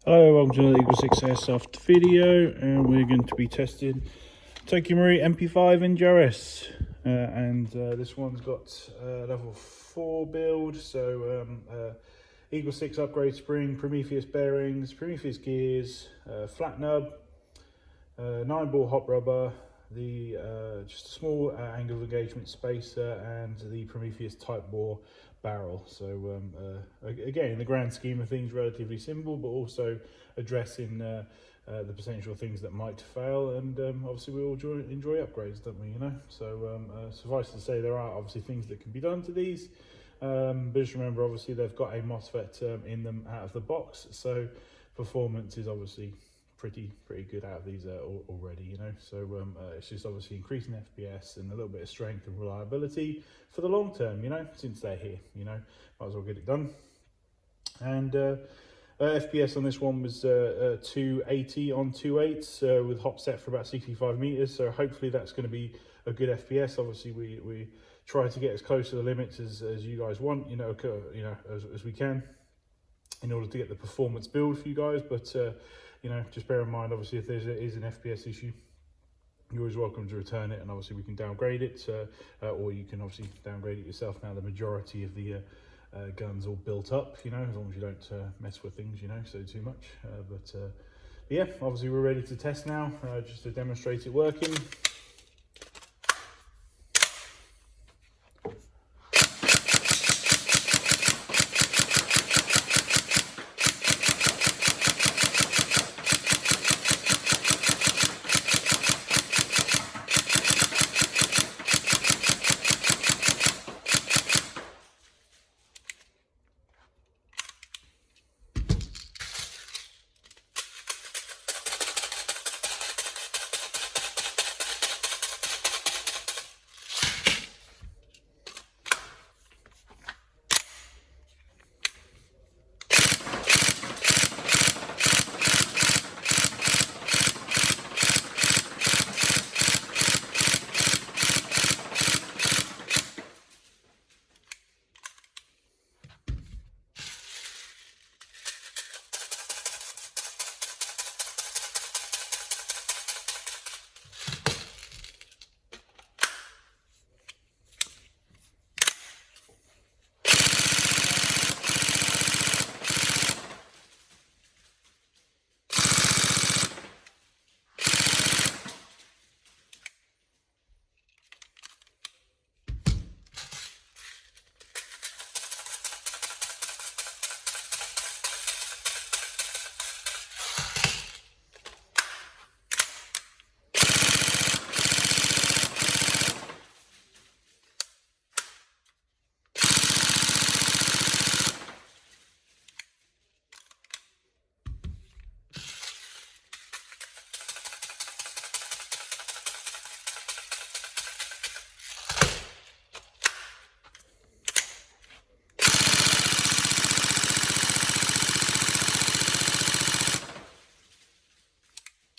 Hello, welcome to the EagleSix Airsoft video, and we're going to be testing TM MP5A5 NGRS, and this one's got level 4 build, so EagleSix upgrade spring, Prometheus bearings, Prometheus gears, flat nub, 9-ball hop rubber, the just a small angle of engagement spacer, and the Prometheus tightbore barrel. So again, in the grand scheme of things, relatively simple, but also addressing the potential things that might fail. And obviously we all enjoy upgrades, don't we, you know? So suffice to say, there are obviously things that can be done to these, but just remember, obviously they've got a MOSFET in them out of the box, so performance is obviously pretty good out of these already, you know. So it's just obviously increasing FPS and a little bit of strength and reliability for the long term, you know, since they're here, you know, might as well get it done. And FPS on this one was 280 on 2.8 with hop set for about 65 meters, so hopefully that's going to be a good FPS. Obviously we try to get as close to the limits as you guys want, you know, as we can, in order to get the performance build for you guys. But you know, just bear in mind, obviously, if there is an FPS issue, you're always welcome to return it, and obviously we can downgrade it, or you can obviously downgrade it yourself. Now the majority of the guns all built up, you know, as long as you don't mess with things, you know, so too much. But yeah, obviously we're ready to test now, just to demonstrate it working.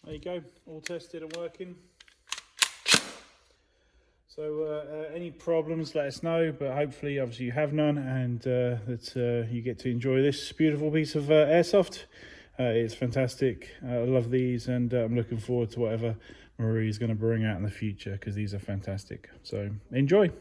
There you go, all tested and working. So any problems, let us know, but hopefully obviously you have none, and that you get to enjoy this beautiful piece of airsoft. It's fantastic. I love these, and I'm looking forward to whatever Marie is going to bring out in the future, because these are fantastic. So enjoy.